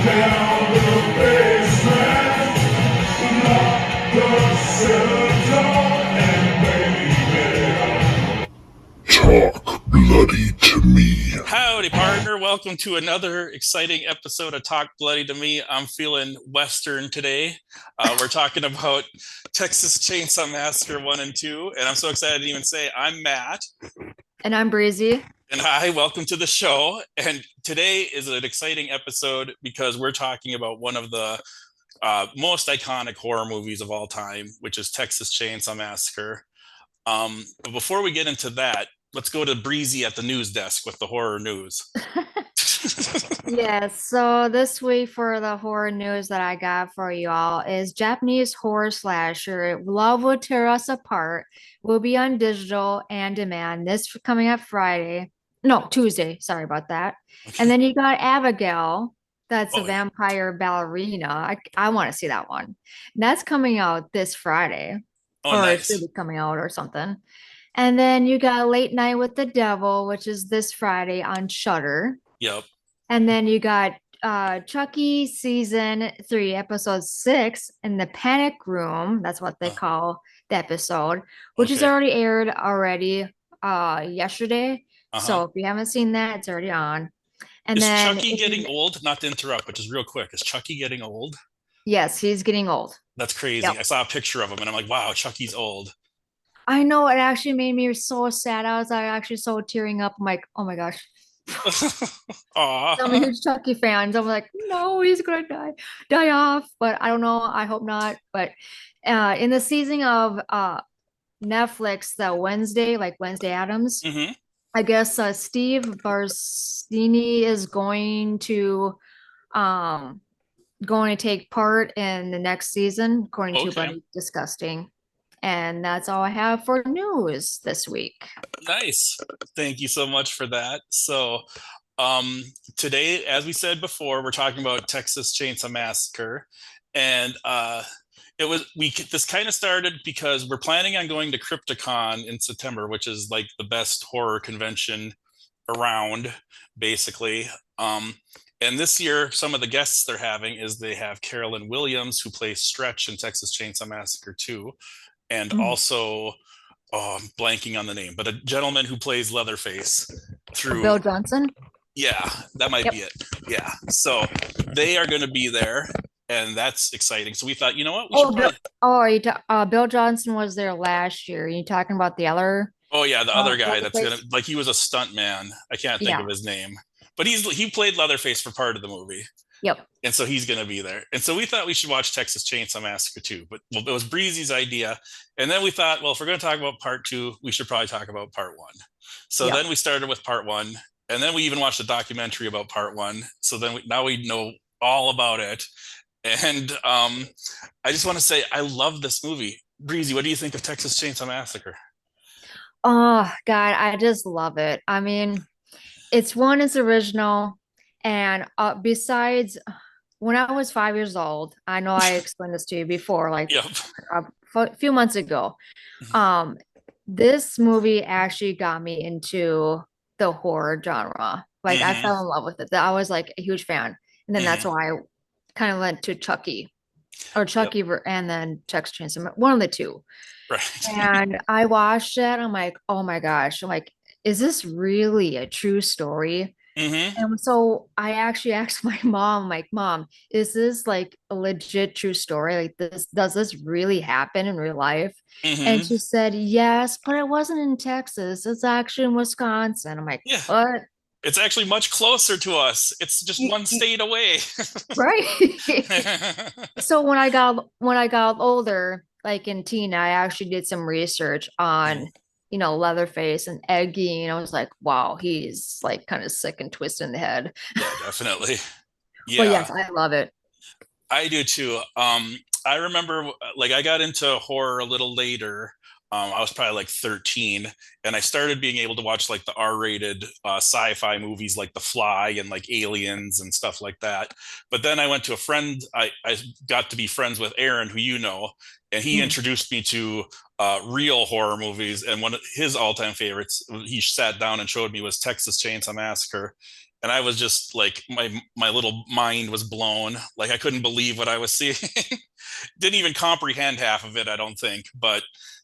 down the basement, lock the cellar door, and baby, talk bloody to me. Howdy, partner. Welcome to another exciting episode of Talk Bloody to Me. I'm feeling Western today. We're talking about Texas Chainsaw Massacre 1 and 2. And I'm so excited to even say I'm Matt. And I'm Breezy. And hi, welcome to the show. And today is an exciting episode because we're talking about one of the most iconic horror movies of all time, which is Texas Chainsaw Massacre. But before we get into that, let's go to Breezy at the news desk with the horror news. Yes, so this week for the horror news that I got for you all is Japanese horror slasher Love Will Tear Us Apart will be on digital and demand this coming up Friday. No, Tuesday. Sorry about that. And then you got Abigail. That's a Oh, yeah. vampire ballerina. I want to see that one. And that's coming out this Friday, Oh, or it nice. should be coming out or something. And then you got Late Night with the Devil, which is this Friday on Shudder. Yep. And then you got Chucky season 3, episode 6 in the Panic Room. That's what they call the episode, which is Okay. already aired yesterday. Uh-huh. So if you haven't seen that, it's already on. And Is then Chucky getting old? Not to interrupt, but just real quick, is Chucky getting old? yes, he's getting old. That's crazy. Yep. I saw a picture of him and I'm like, wow, Chucky's old. I know, it actually made me so sad. I was actually so tearing up. I'm like, oh my gosh. I'm a Aw. huge Chucky fan. So I'm like, no, he's gonna die off. But I don't know. I hope not. But in the season of Netflix, the Wednesday, like Wednesday Addams, Hmm. I guess Steve Barsini is um going to take part in the next season, according to Okay. Buddy Disgusting. And that's all I have for news this week. Nice. Thank you so much for that. So, um, today, as we said before, we're talking about Texas Chainsaw Massacre. And this kind of started because we're planning on going to Crypticon in September, which is like the best horror convention around, basically. And this year, some of the guests they're having is they have Carolyn Williams, who plays Stretch in Texas Chainsaw Massacre 2, and Mm. also, oh, I'm blanking on the name, but a gentleman who plays Leatherface through, Bill Johnson. yeah, that might Yep. be it. Yeah. So they are going to be there, and that's exciting. So we thought, you know what? We should probably, Bill Johnson was there last year. You talking about the other oh, yeah, the other guy that's going Leatherface? to, like, he was a stunt man. I can't think Yeah. of his name, but he played Leatherface for part of the movie. Yep. And so he's going to be there. And so we thought we should watch Texas Chainsaw Massacre 2, but well, it was Breezy's idea. And then we thought, well, if we're going to talk about part 2, we should probably talk about part 1. So Yep. then we started with part 1, and then we even watched a documentary about part 1. So then now we know all about it. And I just want to say, I love this movie. Breezy, what do you think of Texas Chainsaw Massacre? Oh God, I just love it. I mean, it's original, and besides, when I was 5 years old, I know I explained this to you before, like Yep. a few months ago. Um, this movie actually got me into the horror genre. Like I Hmm. fell in love with it. I was like a huge fan, and then that's Hmm. why I kind of went to Chucky, or Yep. and then Texas Chainsaw, one of the two. Right. And I watched it. I'm like, oh my gosh. I'm like, is this really a true story? Hmm. And so I actually asked my mom, like, Mom, is this like a legit true story? Like does this really happen in real life? And Hmm. she said, yes, but it wasn't in Texas. It's actually in Wisconsin. I'm like, Yeah. what? It's actually much closer to us. It's just one state away. Right. So when I got older, like in teen, I actually did some research on, Leatherface and Eggy, and I was like, wow, he's like kind of sick and twisted in the head. Yeah, definitely. But Yeah, yes, I love it. I do too. I remember like I got into horror a little later. I was probably like 13, and I started being able to watch like the R-rated sci-fi movies like The Fly and like Aliens and stuff like that. But then I went to a friend. I got to be friends with Aaron, who you know, and he Mm. introduced me to real horror movies. And one of his all-time favorites, he sat down and showed me was Texas Chainsaw Massacre. and I was just like my little mind was blown. Like I couldn't believe what I was seeing. Didn't even comprehend half of it, I don't think. But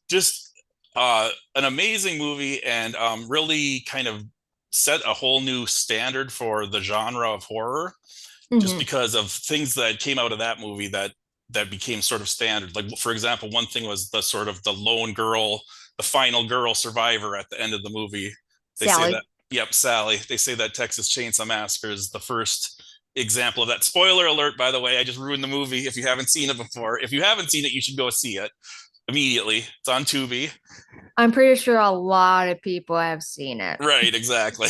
just an amazing movie, and really kind of set a whole new standard for the genre of horror, just Mhm. because of things that came out of that movie that became sort of standard. Like for example, one thing was the sort of the lone girl, the final girl survivor at the end of the movie. They say Sally. that, yep, Sally. They say that Texas Chainsaw Massacre is the first example of that. Spoiler alert, by the way, I just ruined the movie if you haven't seen it before. If you haven't seen it, you should go see it immediately. It's on Tubi. I'm pretty sure a lot of people have seen it. Right, exactly.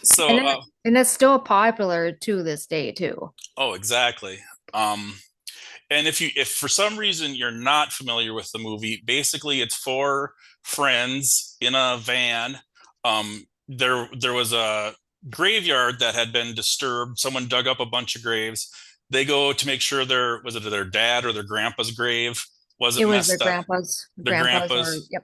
So, And it, and it's still popular to this day too. oh, exactly. Um, and if for some reason you're not familiar with the movie, basically it's four friends in a van. There was a graveyard that had been disturbed. Someone dug up a bunch of graves. They go to make sure their dad or their grandpa's grave It wasn't was their messed up. Their grandpa's or grandpa's. yep.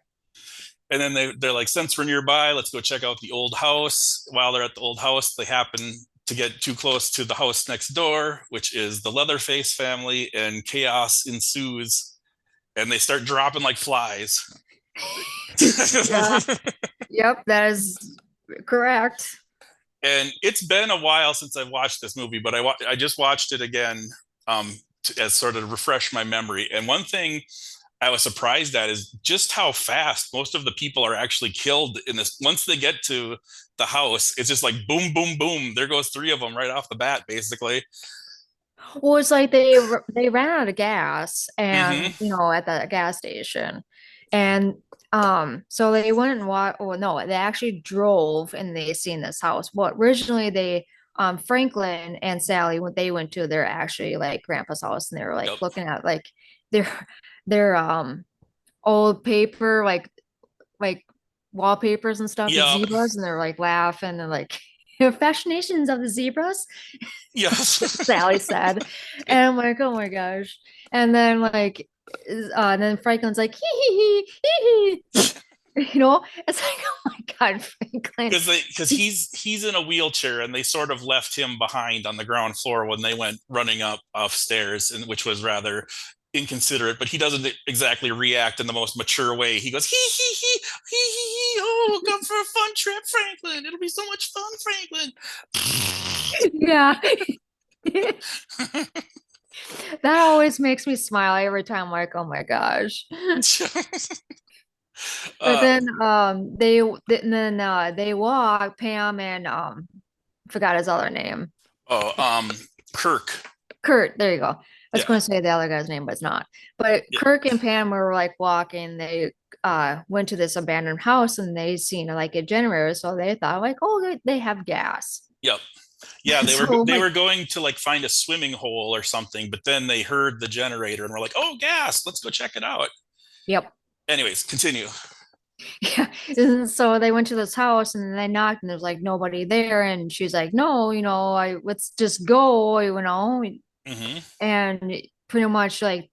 And then they're like, since we're nearby, let's go check out the old house. While they're at the old house, they happen to get too close to the house next door, which is the Leatherface family, and chaos ensues, and they start dropping like flies. Yeah. Yep, that is correct. And it's been a while since I've watched this movie, but I just watched it again, as sort of refresh my memory. And one thing I was surprised at is just how fast most of the people are actually killed in this. Once they get to the house, it's just like boom, boom, boom. There goes three of them right off the bat, basically. Well, it's like they ran out of gas and Hmm. at the gas station. And so they went and walked, well no, they actually drove and they seen this house. Well, originally they Franklin and Sally when they went to their actually like grandpa's house and they were like Yep. looking at like their their old paper like wallpapers and stuff with Yep. zebras and they're like laughing and like fascinations of the zebras. Yes. Sally said. And I'm like, oh my gosh. And then like and then Franklin's like, hee. It's like, oh my God, Franklin. Because he's in a wheelchair, and they sort of left him behind on the ground floor when they went running up upstairs, and which was rather inconsiderate. But he doesn't exactly react in the most mature way. He goes hee. Oh, come for a fun trip, Franklin. It'll be so much fun, Franklin. Yeah. That always makes me smile every time, like, oh my gosh. But uh, then they walk, Pam and forgot his other name. oh, Kirk. Kurt, there you go. I was Yeah, going to say the other guy's name, but it's not. But yeah. Kirk and Pam were like walking. They went to this abandoned house and they seen like a generator, so they thought like, oh, they have gas. Yep. Yeah, they were So they like, were going to like find a swimming hole or something, but then they heard the generator and were like, "Oh, gas! Let's go check it out." yep, Anyways, continue. yeah. And so they went to this house and they knocked and there's like nobody there, and she's like, no, I let's just go, Hmm. and pretty much like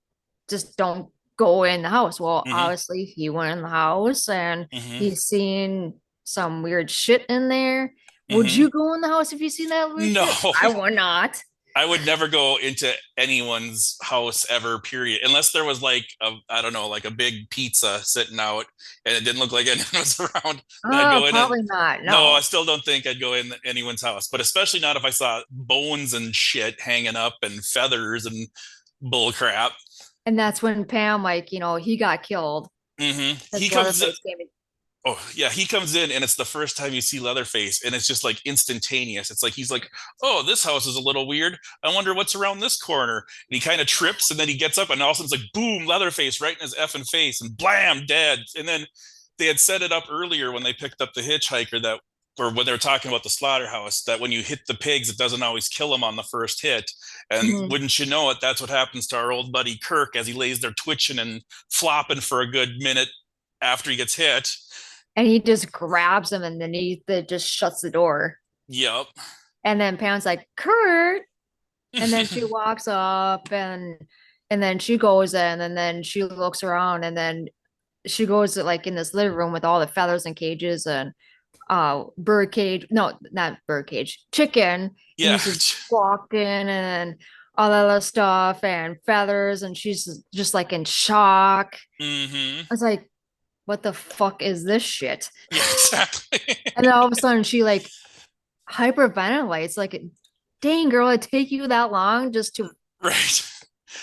just don't go in the house. Well, Hmm. obviously he went in the house and Hmm. he's seen some weird shit in there. Would Hmm. you go in the house if you seen that weird No, shit? I would not. I would never go into anyone's house ever, period, unless there was like I don't know, like a big pizza sitting out and it didn't look like anyone was around. Then I'd Oh, go in and probably not. no, I No. still don't think I'd go in anyone's house, but especially not if I saw bones and shit hanging up and feathers and bull crap. And that's when Pam, like, he got killed. Hmm. His Leatherface came in. Oh yeah, he comes in and it's the first time you see Leatherface, and it's just like instantaneous. It's like he's like, "Oh, this house is a little weird. I wonder what's around this corner." And he kind of trips, and then he gets up, and all of a sudden it's like, boom, Leatherface right in his effing face, and blam, dead. And then they had set it up earlier when they picked up the hitchhiker that, or when they were talking about the slaughterhouse, that when you hit the pigs, it doesn't always kill them on the first hit. And Mhm. wouldn't you know it, that's what happens to our old buddy Kirk as he lays there twitching and flopping for a good minute after he gets hit. And he just grabs him and then he just shuts the door. Yep. And then Pam's like, Kurt. And then she walks up and then she goes in and then she looks around and then she goes like in this living room with all the feathers and cages and bird cage, no, not bird cage, chicken, and Yeah. he's just walked in and all that other stuff and feathers, and she's just like in shock. Hmm. I was like, what the fuck is this shit? Yeah, exactly. And then all of a sudden she like hyperventilates, like, dang girl, it take you that long just to, Right.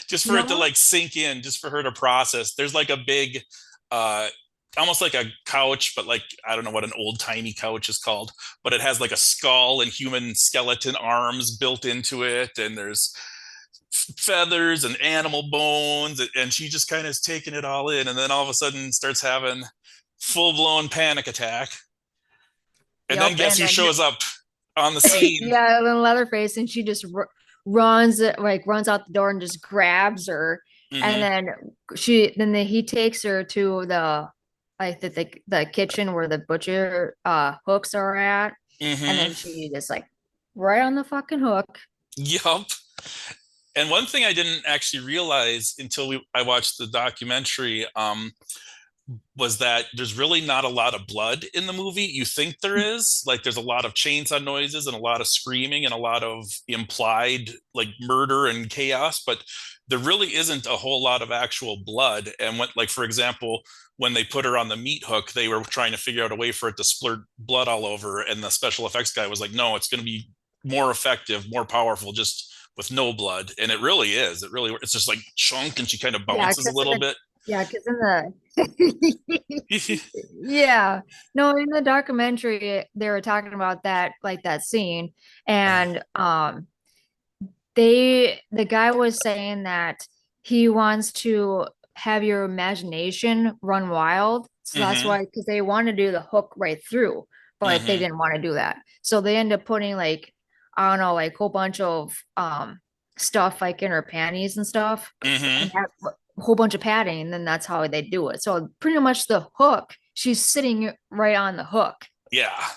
Just you for it to know? like sink in, just for her to process. There's like a big, uh, almost like a couch, but like I don't know what an old timey couch is called, but it has like a skull and human skeleton arms built into it, and there's feathers and animal bones, and she just kind of is taking it all in, and then all of a sudden starts having full blown panic attack. And then Yep. guess And who then shows up on the scene? yeah, and then Leatherface, and she just runs like runs out the door and just grabs her, and Hmm. then he takes her to the like the kitchen where the butcher hooks are at, and Hmm. then she just like right on the fucking hook. Yup. And one thing I didn't actually realize until I watched the documentary, was that there's really not a lot of blood in the movie. You think there is, like there's a lot of chainsaw noises and a lot of screaming and a lot of implied like murder and chaos, but there really isn't a whole lot of actual blood. And when, like for example, when they put her on the meat hook, they were trying to figure out a way for it to splurt blood all over, and the special effects guy was like, "No, it's going to be more effective, more powerful, just with no blood." And it really is. It really, it's just like chunk, and she kind of Yeah, bounces a because little bit. in the yeah, no, in the documentary they were talking about that, like that scene, and the guy was saying that he wants to have your imagination run wild. So that's Hmm. why, because they want to do the hook right through, but they Hmm. didn't want to do that. So they end up putting like, I don't know, like a whole bunch of stuff like in her panties and stuff, and Hmm. have a whole bunch of padding, and then that's how they do it. So pretty much the hook, she's sitting right on the hook. Yeah.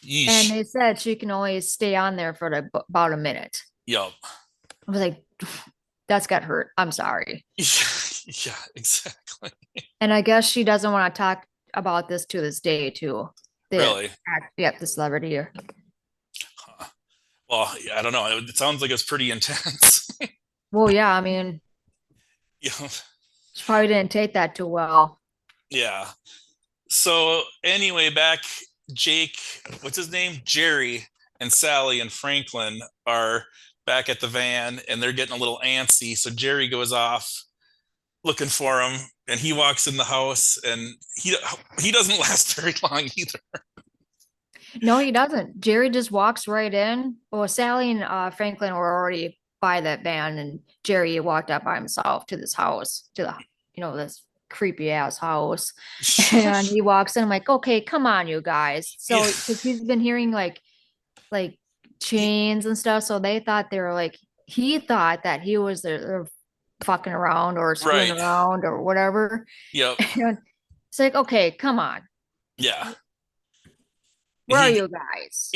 And Yeesh. they said she can only stay on there for about a minute. Yup. I was like, that's got hurt. I'm sorry. Yeah, exactly. And I guess she doesn't want to talk about this to this day, too. The Really. yep, the celebrity here. Huh. Well, yeah, I don't know. It sounds like it's pretty intense. Well, yeah, I mean, Yeah. she probably didn't take that too well. Yeah. So anyway, back Jake, what's his name? Jerry and Sally and Franklin are back at the van, and they're getting a little antsy. So Jerry goes off looking for him, and he walks in the house, and he doesn't last very long either. No, he doesn't. Jerry just walks right in. Well, Sally and Franklin were already by that van, and Jerry walked up by himself to this house, to the, this creepy ass house. And he walks in, I'm like, okay, come on, you guys. Yeah. So, because he's been hearing like chains and stuff, so they thought they were like, he thought that he was there fucking around or screwing Right. around or whatever. Yep. And it's like, okay, come on, Yeah. where are He you guys?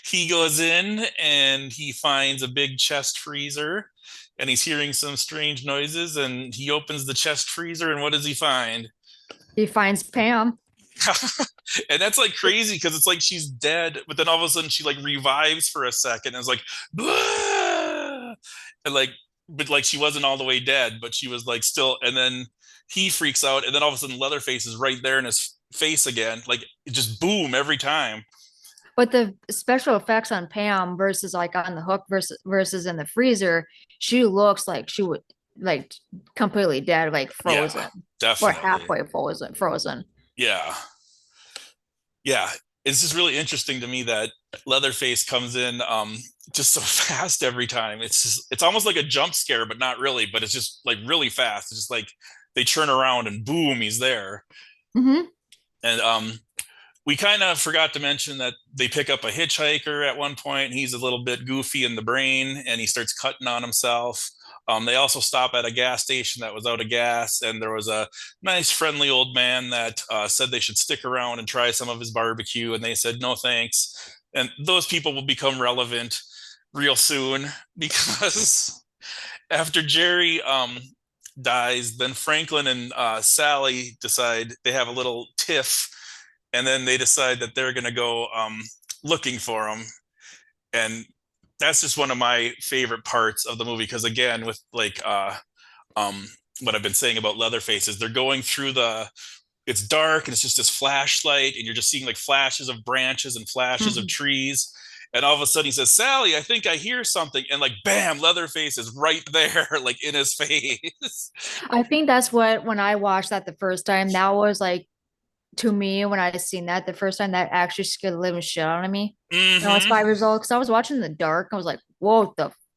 he goes in and he finds a big chest freezer, and he's hearing some strange noises, and he opens the chest freezer, and what does he find? He finds Pam. And that's like crazy because it's like she's dead, but then all of a sudden she like revives for a second and it's like "Blah!" And like, but like she wasn't all the way dead, but she was like still, and then he freaks out, and then all of a sudden Leatherface is right there in his face again, like it just boom every time. But the special effects on Pam versus like on the hook versus in the freezer, she looks like she would like completely dead, like Yeah, frozen or definitely. halfway frozen. Yeah. Yeah, it's just really interesting to me that Leatherface comes in just so fast every time. It's almost like a jump scare, but not really. But it's just like really fast. It's just like they turn around and boom, he's there. Hmm. And we kind of forgot to mention that they pick up a hitchhiker at one point. He's a little bit goofy in the brain, and he starts cutting on himself. They also stop at a gas station that was out of gas, and there was a nice, friendly old man that said they should stick around and try some of his barbecue, and they said no thanks. And those people will become relevant real soon because after Jerry dies, then Franklin and Sally decide they have a little tiff, and then they decide that they're going to go looking for him. And that's just one of my favorite parts of the movie because again, with like um, what I've been saying about Leatherface is they're going through the it's dark and it's just this flashlight and you're just seeing like flashes of branches and flashes of Mhm. trees. And all of a sudden he says, Sally, I think I hear something. And like, bam, Leatherface is right there, like in his face. I think that's what when I watched that the first time, that was like to me when I seen that the first time that actually scared the living shit out of me. I was Hmm. 5 years old because I was watching in the dark. I was like, whoa,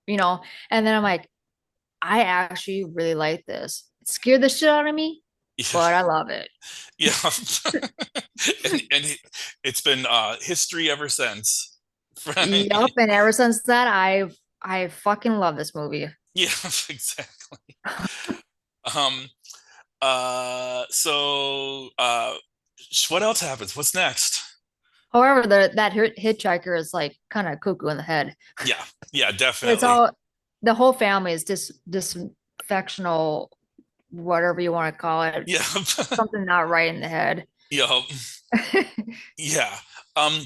you know, and then I'm like, I actually really like this. It scared the shit out of me, Yeah. but I love it. Yeah. And it's been history ever since. Yup, and ever since that, I fucking love this movie. Yeah, exactly. Um, so what else happens? What's next? However, that hitchhiker is like kind of cuckoo in the head. Yeah, yeah, It's definitely. all the whole family is dysfunctional, whatever you want to call it. Yeah. Something not right in the head. Yeah. Yeah.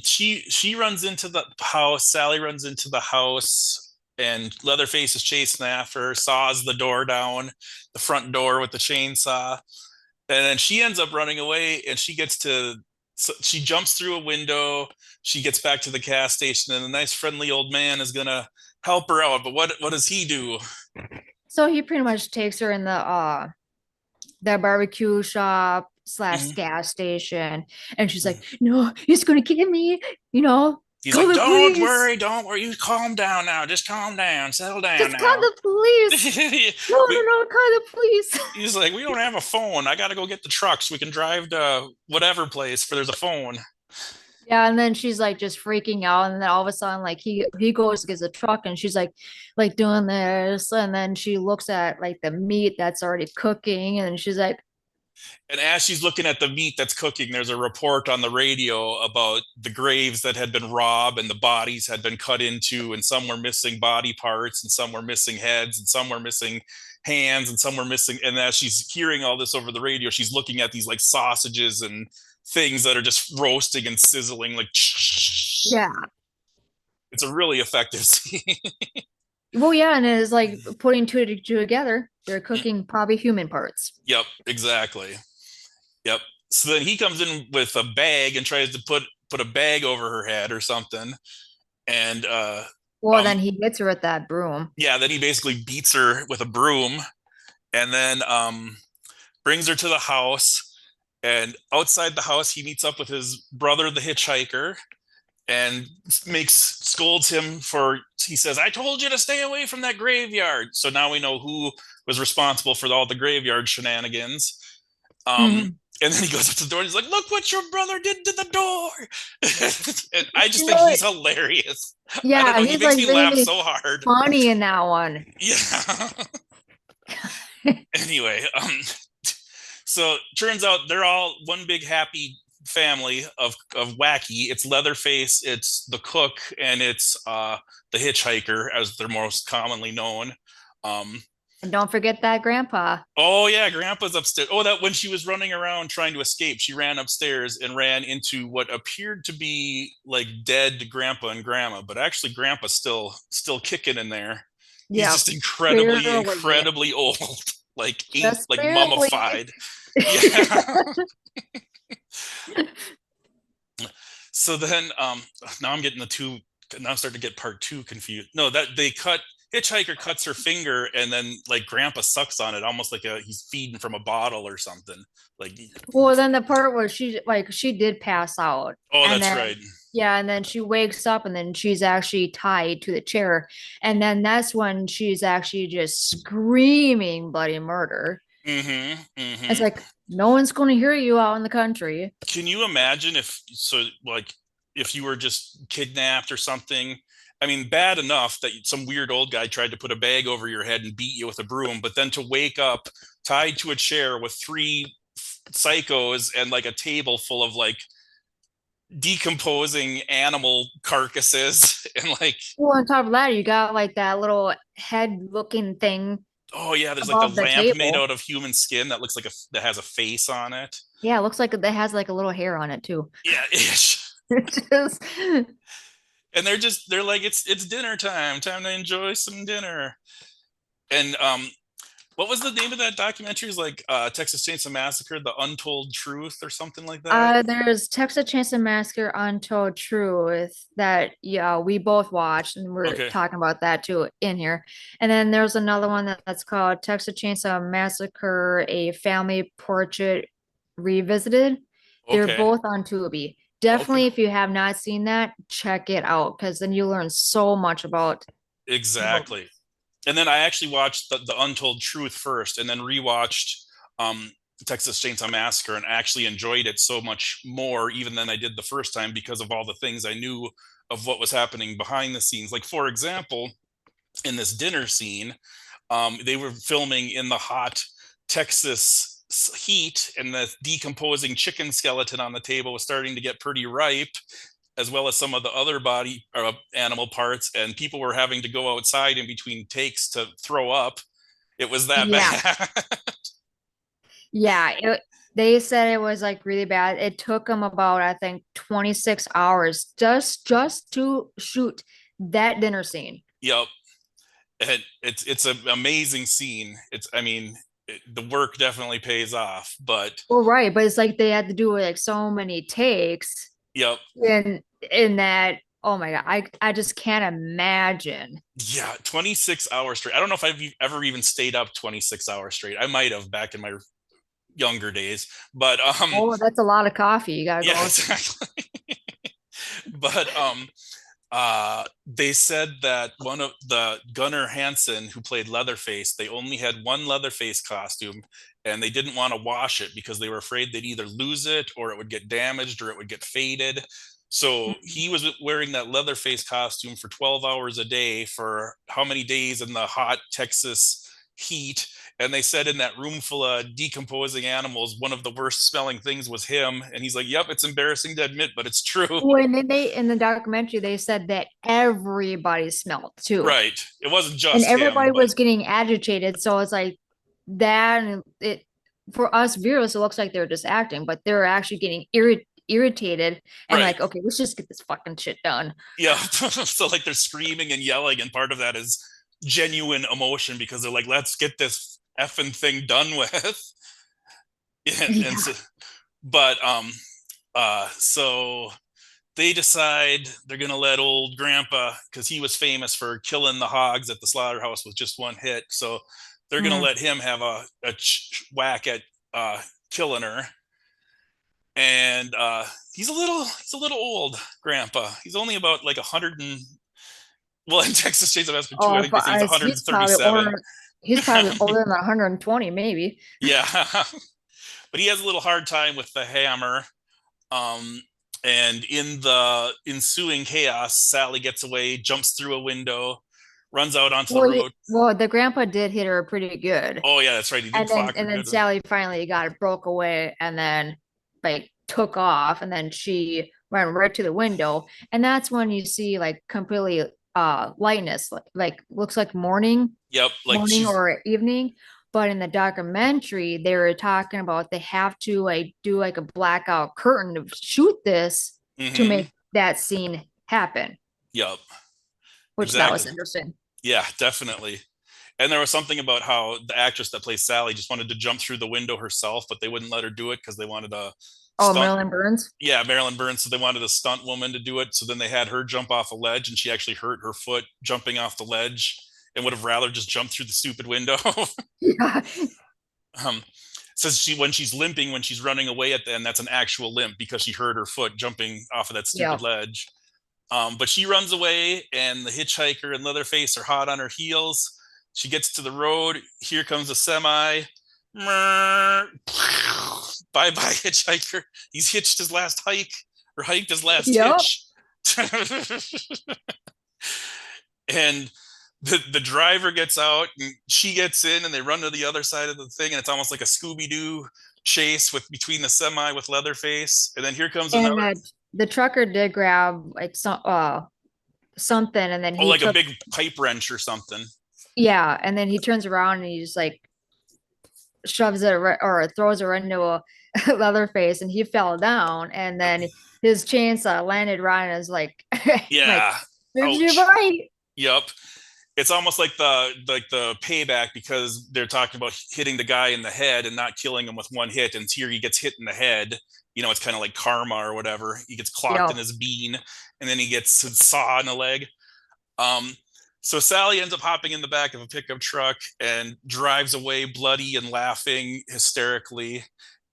She runs into the house, Sally runs into the house, and Leatherface is chasing after her, saws the door down, the front door with the chainsaw. And then she ends up running away and she jumps through a window, she gets back to the gas station, and the nice friendly old man is gonna help her out. But what does he do? So he pretty much takes her in the barbecue shop slash Mhm. gas station, and she's like, "No, he's gonna get me," you know. He's Call like, the police. don't worry, you calm down now. Just calm down, settle down Just call now. the police. No, no, We, no, call the police. he's like, we don't have a phone. I gotta go get the truck so we can drive to whatever place for there's a phone. Yeah, and then she's like just freaking out, and then all of a sudden, like he goes to get the truck, and she's like doing this, and then she looks at like the meat that's already cooking, and she's like, And as she's looking at the meat that's cooking, there's a report on the radio about the graves that had been robbed and the bodies had been cut into, and some were missing body parts, and some were missing heads, and some were missing hands, and some were missing. And as she's hearing all this over the radio, she's looking at these like sausages and things that are just roasting and sizzling, like yeah, it's a really effective scene. well, yeah, and it's like putting two to two together. They're cooking probably human parts. Yep, exactly. Yep. So then he comes in with a bag and tries to put a bag over her head or something. And Well, um then he gets her with that broom. yeah, then he basically beats her with a broom and then brings her to the house. And outside the house, he meets up with his brother, the hitchhiker, and scolds him for he says, I told you to stay away from that graveyard. So now we know who was responsible for all the graveyard shenanigans. Um, Mhm. and then he goes up to the door and he's like, look what your brother did to the door. And I just You think know he's what? hilarious. I don't Yeah, know. He he's makes like me laugh really so hard. funny in that one. Yeah. Anyway, so turns out they're all one big happy family of wacky. It's Leatherface, it's the cook, and it's the hitchhiker, as they're most commonly known. Um, And don't forget that grandpa. oh yeah, Grandpa's upstairs. Oh, that when she was running around trying to escape, she ran upstairs and ran into what appeared to be like dead Grandpa and Grandma, but actually Grandpa's still kicking in there. He's Yeah, just incredibly, barely. incredibly old, Just like barely. mummified. Yeah. So then now I'm getting the two now I'm starting to get part two confused. No, that they cut Hitchhiker cuts her finger and then like Grandpa sucks on it almost like he's feeding from a bottle or something. Like Well, then the part where she did pass out, oh, and that's then right. yeah, and then she wakes up, and then she's actually tied to the chair, and then that's when she's actually just screaming bloody murder. Mm-hmm. It's Mm-hmm. like no one's going to hear you out in the country. Can you imagine if so like if you were just kidnapped or something? I mean, bad enough that some weird old guy tried to put a bag over your head and beat you with a broom, but then to wake up tied to a chair with three psychos and like a table full of like decomposing animal carcasses and like Well, on top of that, you got like that little head looking thing Oh yeah, there's like the above the lamp made table. out of human skin that looks like that has a face on it. Yeah, it looks like it has like a little hair on it too. Yeah, ish. It's just And they're like it's dinner time, time to enjoy some dinner. And what was the name of that documentary? Is like Texas Chainsaw Massacre, The Untold Truth or something like that. there's Texas Chainsaw Massacre Untold Truth that yeah we both watched and we're Okay. talking about that too in here. And then there's another one that's called Texas Chainsaw Massacre: A Family Portrait Revisited. They're Okay. both on Tubi. Okay. Definitely, if you have not seen that, check it out because then you learn so much about Exactly. And then I actually watched the Untold Truth first, and then rewatched um, Texas Chainsaw Massacre, and actually enjoyed it so much more even than I did the first time because of all the things I knew of what was happening behind the scenes. Like for example, in this dinner scene, they were filming in the hot Texas heat, and the decomposing chicken skeleton on the table was starting to get pretty ripe, as well as some of the other body animal parts, and people were having to go outside in between takes to throw up. It was that yeah. bad. Yeah, they said it was like really bad. It took them about, I think, 26 hours just to shoot that dinner scene. Yep. And it's an amazing scene. It's I mean the work definitely pays off, but Well, right, but it's like they had to do like so many takes yep. in that. Oh my God, I just can't imagine. Yeah, 26 hours straight. I don't know if I've ever even stayed up 26 hours straight. I might have back in my younger days, but Oh, that's a lot of coffee. You gotta yeah, go. exactly. But they said that one of the Gunnar Hansen who played Leatherface, they only had one Leatherface costume, and they didn't want to wash it because they were afraid they'd either lose it or it would get damaged or it would get faded. So he was wearing that Leatherface costume for 12 hours a day for how many days in the hot Texas heat. And they said in that room full of decomposing animals, one of the worst smelling things was him. And he's like, yep, it's embarrassing to admit, but it's true. When they in the documentary they said that everybody smelled too. Right. It wasn't And just him, everybody but was getting agitated. So it's like that, and it for us viewers, it looks like they're just acting, but they're actually getting irritated and right. like, okay, let's just get this fucking shit done. Yeah. So like they're screaming and yelling, and part of that is genuine emotion because they're like, let's get this effing thing done with. And Yeah. so, but so they decide they're gonna let old grandpa, because he was famous for killing the hogs at the slaughterhouse with just one hit, so they're gonna Mm. let him have a whack at uh killing her. And he's a little old grandpa. He's only about like 100 and, well, in Texas Chainsaw Massacre 2 I Oh, think they say he's he's 137. probably older than 120, maybe. Yeah. But he has a little hard time with the hammer. um and in the ensuing chaos, Sally gets away, jumps through a window, runs out onto the road. Well, the grandpa did hit her pretty good. Oh yeah, that's right, he did clock her And then good. Sally finally got it, broke away, and then like took off, and then she ran right to the window, and that's when you see like completely lightness, like looks like Yep, like morning she's or evening. But in the documentary, they were talking about they have to like do like a blackout curtain to shoot this to mm-hmm. make that scene happen, Yep, which that was exactly. interesting. Yeah, definitely. And there was something about how the actress that plays Sally just wanted to jump through the window herself, but they wouldn't let her do it because they wanted a Oh, stunt. Marilyn Burns. Yeah, Marilyn Burns. So they wanted a stunt woman to do it. So then they had her jump off a ledge, and she actually hurt her foot jumping off the ledge, and would have rather just jumped through the stupid window. Yeah. um, Says when she's limping, when she's running away at the end, that's an actual limp because she hurt her foot jumping off of that Yeah. stupid ledge. But she runs away, and the hitchhiker and Leatherface are hot on her heels. She gets to the road. Here comes a semi. Bye bye, hitchhiker. He's hitched his last hike, or hiked his last Yep. hitch. And the driver gets out, and she gets in, and they run to the other side of the thing, and it's almost like a Scooby-Doo chase with between the semi with Leatherface. And then here comes And another, the trucker did grab like something, and then oh, he like a took big pipe wrench or something. Yeah, and then he turns around and he just like shoves it or throws her into a Leatherface, and he fell down, and then his chainsaw landed right on his like Yeah. serves you Ouch. right. Yep. It's almost like the payback because they're talking about hitting the guy in the head and not killing him with one hit. And here he gets hit in the head. It's kind of like karma or whatever. He gets clocked in Yep. his bean, and then he gets a saw in the leg. Um, so Sally ends up hopping in the back of a pickup truck and drives away, bloody and laughing hysterically.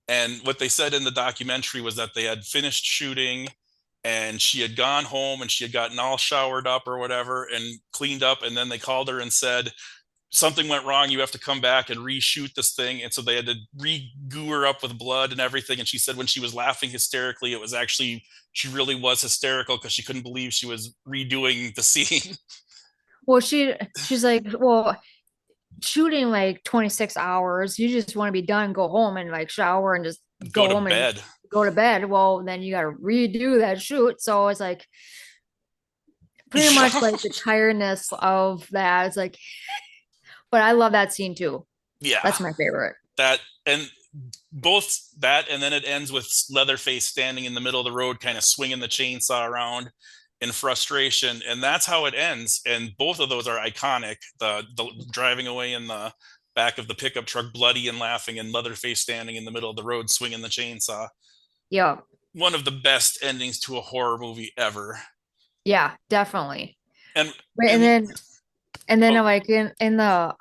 And what they said in the documentary was that they had finished shooting and she had gone home and she had gotten all showered up or whatever and cleaned up. And then they called her and said, something went wrong. You have to come back and reshoot this thing. And so they had to re-goo her up with blood and everything. And she said when she was laughing hysterically, it was actually, she really was hysterical because she couldn't believe she was redoing the scene. Well, she's like, well, shooting like 26 hours, you just want to be done, go home and like shower and just Go go to home and bed. go to bed. Well, then you got to redo that shoot. So it's like pretty much Yeah. like the tiredness of that. It's like, but I love that scene too. Yeah. That's my favorite. That and both that and then it ends with Leatherface standing in the middle of the road, kind of swinging the chainsaw around in frustration, and that's how it ends. And both of those are iconic. The driving away in the back of the pickup truck, bloody and laughing, and Leatherface standing in the middle of the road swinging the chainsaw. Yeah. One of the best endings to a horror movie ever. Yeah, definitely. And But and and then oh, like in the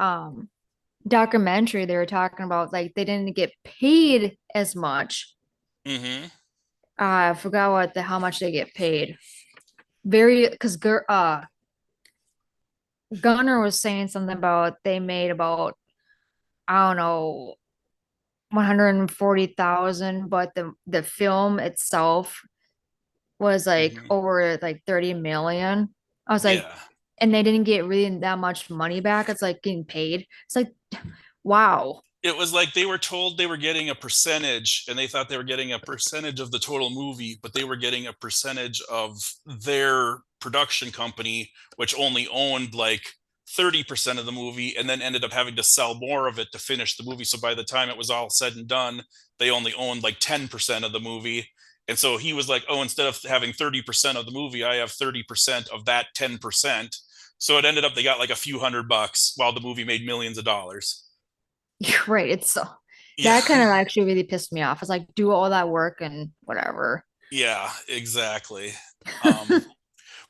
documentary they were talking about like they didn't get paid as much. mm-hmm, I forgot what the how much they get paid. Very because Gunner was saying something about they made about I don't know 140,000, but the film itself was like mm-hmm. over like 30 million. I was like, Yeah. and they didn't get really that much money back. It's like getting paid. It's like, wow. It was like they were told they were getting a percentage and they thought they were getting a percentage of the total movie, but they were getting a percentage of their production company, which only owned like 30% of the movie and then ended up having to sell more of it to finish the movie. So by the time it was all said and done, they only owned like 10% of the movie. And so he was like, oh, instead of having 30% of the movie, I have 30% of that 10%. So it ended up they got like a few $100 while the movie made millions of dollars. You're right. It's so Yeah. that kind of actually really pissed me off. It's like do all that work and whatever. Yeah, exactly. Um,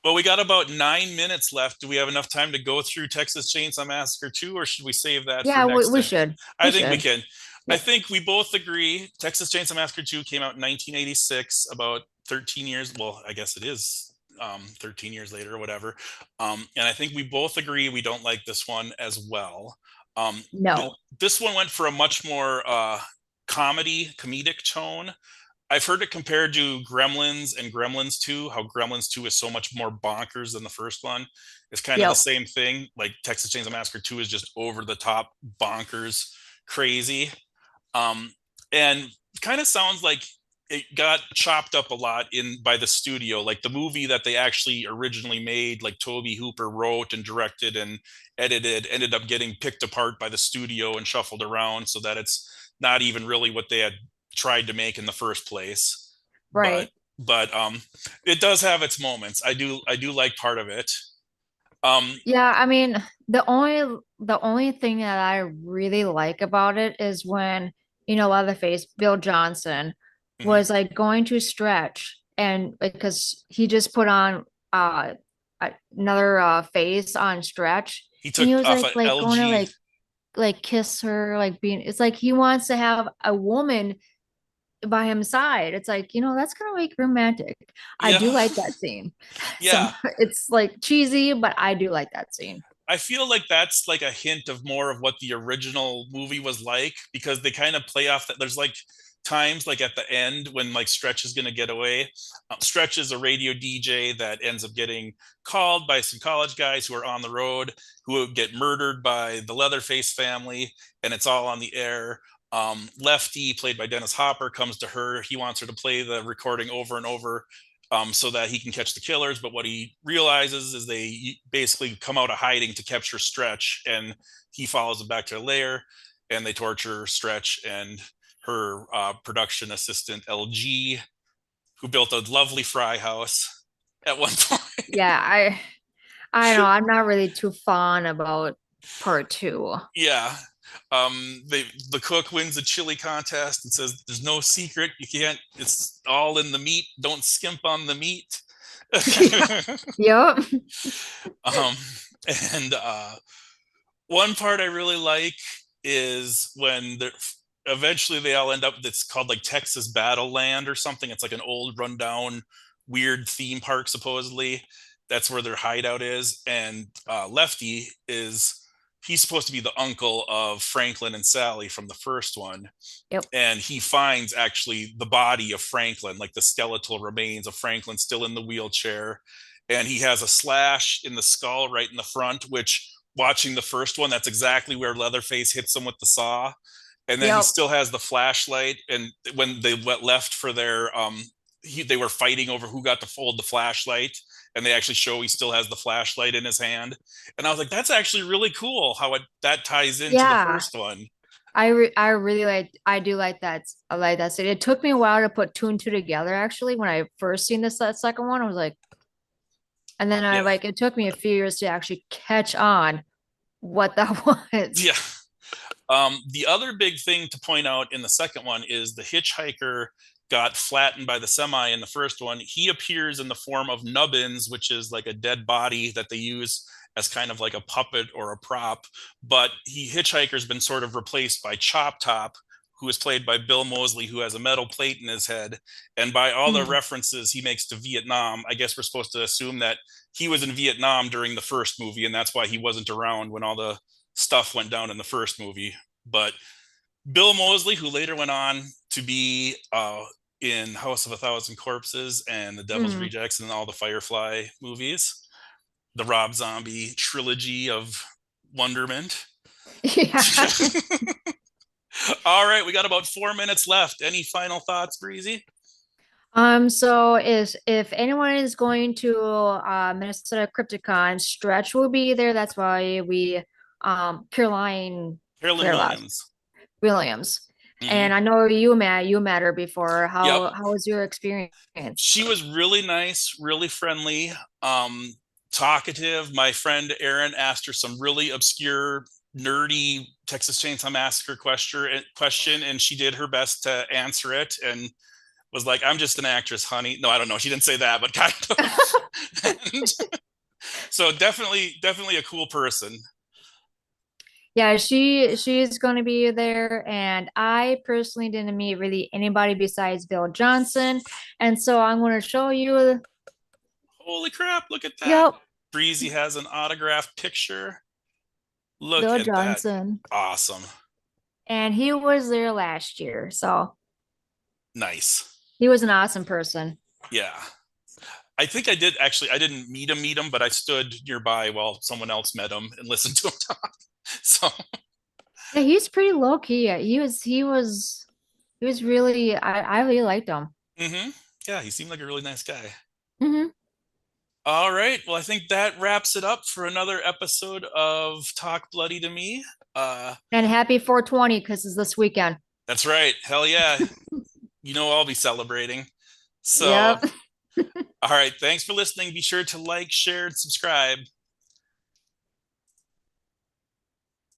well, we got about 9 minutes left. Do we have enough time to go through Texas Chainsaw Massacre 2, or should we save that for Yeah, next we time? should. I We think we should. can. I Yep. think we both agree Texas Chainsaw Massacre 2 came out in 1986, about 13 years. Well, I guess it is 13 years later or whatever. And I think we both agree we don't like this one as well. Um, th- No. this one went for a much more comedic tone. I've heard it compared to Gremlins and Gremlins 2, how Gremlins 2 is so much more bonkers than the first one. It's kind of the Yep. same thing. Like Texas Chainsaw Massacre 2 is just over the top, bonkers, crazy. Um, and kind of sounds like it got chopped up a lot in by the studio. Like the movie that they actually originally made, like Toby Hooper wrote and directed and edited, ended up getting picked apart by the studio and shuffled around so that it's not even really what they had tried to make in the first place. But Right. it does have its moments. I do like part of it. Um, Yeah, I mean, the only thing that I really like about it is when, Leatherface, Bill Johnson, mhm. was like going to stretch and because he just put on uh another face on stretch He and took he was off like a going to LG. like kiss her, like being it's like he wants to have a woman by his side. It's like, that's kind of like romantic. I Yeah. do like that scene. Yeah. Some it's like cheesy, but I do like that scene. I feel like that's like a hint of more of what the original movie was like because they kind of play off that. There's like times like at the end when like Stretch is going to get away. Stretch is a radio DJ that ends up getting called by some college guys who are on the road who get murdered by the Leatherface family, and it's all on the air. Lefty, played by Dennis Hopper, comes to her. He wants her to play the recording over and over so that he can catch the killers. But what he realizes is they basically come out of hiding to capture Stretch, and he follows them back to their lair, and they torture Stretch and her production assistant LG, who built a lovely fry house at one point. Yeah, I know I'm not really too fond about part two. Yeah. The cook wins a chili contest and says, "There's no secret. You can't. It's all in the meat. Don't skimp on the meat." Yep. um, and one part I really like is when eventually they all end up. That's called like Texas Battle Land or something. It's like an old, rundown, weird theme park supposedly. That's where their hideout is, and Lefty is. He's supposed to be the uncle of Franklin and Sally from the first one. Yep. And he finds actually the body of Franklin, like the skeletal remains of Franklin still in the wheelchair. And he has a slash in the skull right in the front, which watching the first one, that's exactly where Leatherface hits him with the saw. And then he Yep. still has the flashlight. And when they left for their, they were fighting over who got to hold the flashlight, and they actually show he still has the flashlight in his hand. And I was like, that's actually really cool how that ties into the Yeah. first one. I really I do like that. I like that scene. It took me a while to put two and two together actually. When I first seen that second one, I was like, and then Yeah. it took me a few years to actually catch on what that was. Yeah. The other big thing to point out in the second one is the hitchhiker got flattened by the semi in the first one. He appears in the form of Nubbins, which is like a dead body that they use as kind of like a puppet or a prop. But hitchhiker's been sort of replaced by Chop Top, who is played by Bill Moseley, who has a metal plate in his head. And by all the references he makes to Vietnam, I guess we're supposed to assume that he was in Vietnam during the first movie, and that's why he wasn't around when all the stuff went down in the first movie. But Bill Moseley, who later went on to be in House of a Thousand Corpses and The Devil's Rejects and all the Firefly movies, the Rob Zombie trilogy of wonderment. Yeah. All right, we got about 4 minutes left. Any final thoughts, Breezy? So if anyone is going to Minnesota Crypticon, Stretch will be there. That's why we Carolyn Williams. And I know you met her before. How was your experience? She was really nice, really friendly, talkative. My friend Erin asked her some really obscure, nerdy Texas Chainsaw Massacre question, and she did her best to answer it, and was like, "I'm just an actress, honey." No, I don't know. She didn't say that, but kind of. So definitely a cool person. Yeah, she's going to be there, and I personally didn't meet really anybody besides Bill Johnson, and so I'm going to show you. Holy crap! Look at that. Yep. Breezy has an autographed picture. Look Bill at Johnson. that. Awesome. And he was there last year, so nice. He was an awesome person. Yeah. I think I didn't meet him, but I stood nearby while someone else met him and listened to him talk. So yeah, he's pretty low key. He was really I really liked him. Yeah, he seemed like a really nice guy. Mm-hmm. All right. Well, I think that wraps it up for another episode of Talk Bloody to Me. And happy 420 because it's this weekend. That's right. Hell yeah. I'll be celebrating. So yep. All right. Thanks for listening. Be sure to like, share, and subscribe.